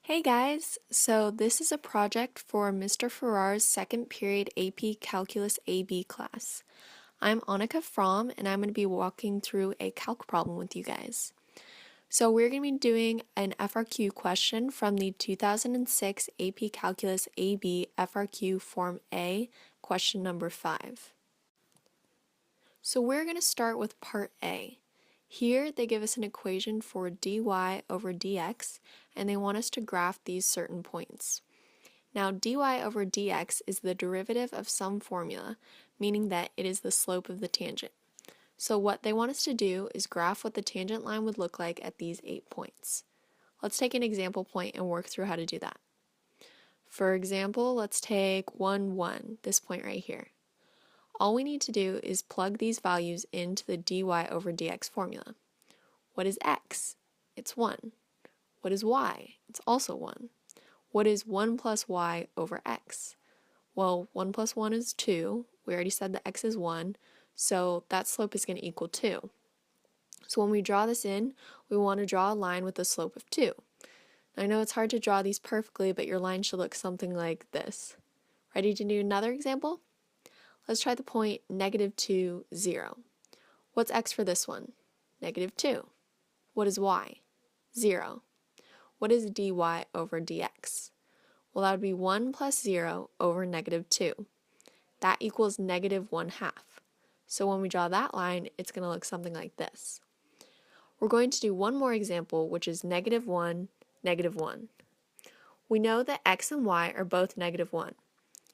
Hey guys, so this is a project for Mr. Farrar's second period AP Calculus AB class. I'm Annika Fromm and I'm going to be walking through a calc problem with you guys. So we're going to be doing an FRQ question from the 2006 AP Calculus AB FRQ Form A, question number 5. So we're going to start with part A. Here they give us an equation for dy over dx, and they want us to graph these certain points. Now dy over dx is the derivative of some formula, meaning that it is the slope of the tangent. So what they want us to do is graph what the tangent line would look like at these 8 points. Let's take an example point and work through how to do that. For example, let's take 1, 1, this point right here. All we need to do is plug these values into the dy over dx formula. What is x? It's 1. What is y? It's also 1. What is 1 plus y over x? Well, 1 plus 1 is 2. We already said that x is 1, so that slope is going to equal 2. So when we draw this in, we want to draw a line with a slope of 2. I know it's hard to draw these perfectly, but your line should look something like this. Ready to do another example? Let's try the point -2, 0. What's x for this one? -2. What is y? 0. What is dy over dx? Well, that would be 1 plus 0 over -2. That equals -1/2. So when we draw that line, it's going to look something like this. We're going to do one more example, which is -1, -1. We know that x and y are both -1.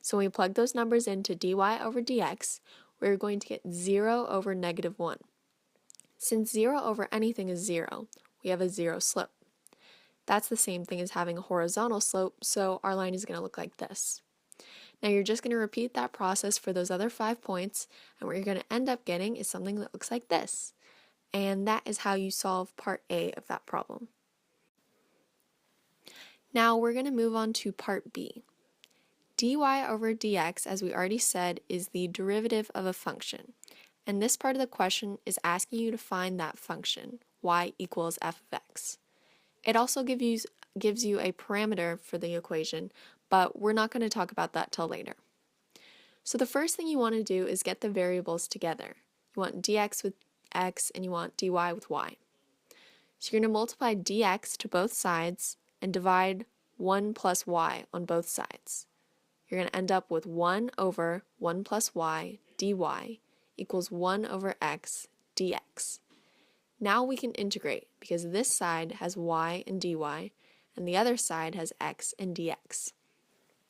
So when we plug those numbers into dy over dx, we're going to get 0 over -1. Since 0 over anything is 0, we have a 0 slope. That's the same thing as having a horizontal slope, so our line is going to look like this. Now you're just going to repeat that process for those other 5 points, and what you're going to end up getting is something that looks like this. And that is how you solve part A of that problem. Now we're going to move on to part B. dy over dx, as we already said, is the derivative of a function. And this part of the question is asking you to find that function, y equals f of x. It also gives you a parameter for the equation, but we're not going to talk about that till later. So the first thing you want to do is get the variables together. You want dx with x and you want dy with y. So you're going to multiply dx to both sides and divide 1 plus y on both sides. You're going to end up with 1 over 1 plus y dy equals 1 over x dx. Now we can integrate because this side has y and dy and the other side has x and dx.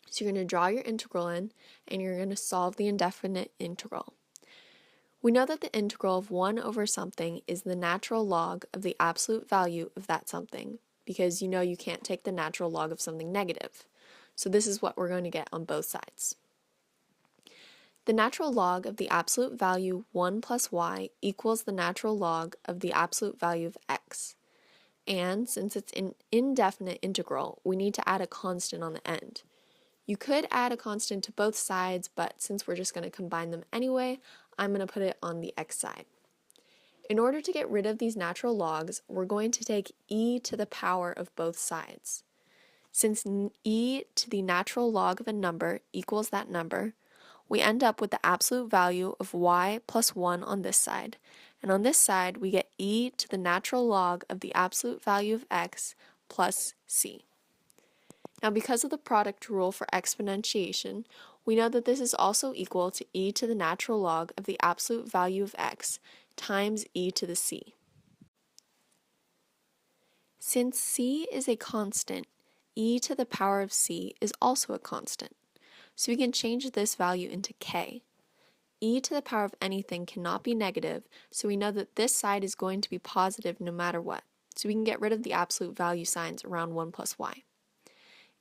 So you're going to draw your integral in and you're going to solve the indefinite integral. We know that the integral of 1 over something is the natural log of the absolute value of that something because you know you can't take the natural log of something negative. So this is what we're going to get on both sides. The natural log of the absolute value 1 plus y equals the natural log of the absolute value of x. And since it's an indefinite integral, we need to add a constant on the end. You could add a constant to both sides, but since we're just going to combine them anyway, I'm going to put it on the x side. In order to get rid of these natural logs, we're going to take e to the power of both sides. Since e to the natural log of a number equals that number, we end up with the absolute value of y plus 1 on this side, and on this side we get e to the natural log of the absolute value of x plus c. Now because of the product rule for exponentiation, we know that this is also equal to e to the natural log of the absolute value of x times e to the c. Since c is a constant, e to the power of c is also a constant. So we can change this value into k. E to the power of anything cannot be negative, so we know that this side is going to be positive no matter what. So we can get rid of the absolute value signs around 1 plus y.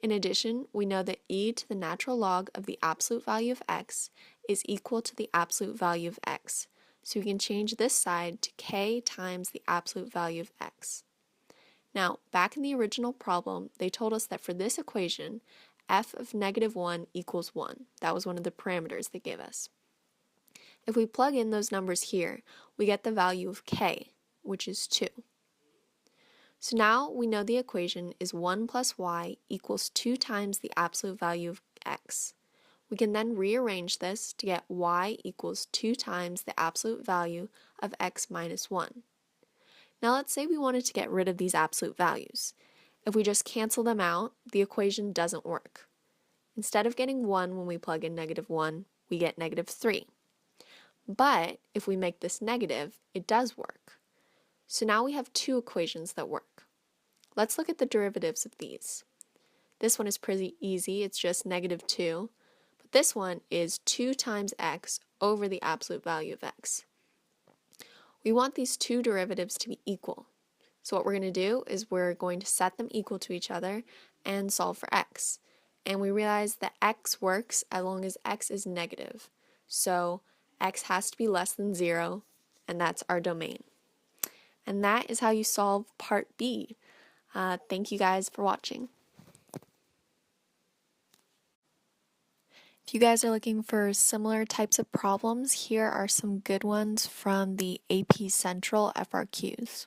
In addition, we know that e to the natural log of the absolute value of x is equal to the absolute value of x. So we can change this side to k times the absolute value of x. Now, back in the original problem, they told us that for this equation, f of -1 equals 1. That was one of the parameters they gave us. If we plug in those numbers here, we get the value of k, which is 2. So now we know the equation is 1 plus y equals 2 times the absolute value of x. We can then rearrange this to get y equals 2 times the absolute value of x minus 1. Now let's say we wanted to get rid of these absolute values. If we just cancel them out, the equation doesn't work. Instead of getting 1 when we plug in -1, we get -3. But if we make this negative, it does work. So now we have two equations that work. Let's look at the derivatives of these. This one is pretty easy, it's just -2, but this one is 2 times x over the absolute value of x. We want these two derivatives to be equal. So what we're going to do is we're going to set them equal to each other and solve for x. And we realize that x works as long as x is negative. So x has to be less than 0, and that's our domain. And that is how you solve part B. Thank you guys for watching. If you guys are looking for similar types of problems, here are some good ones from the AP Central FRQs.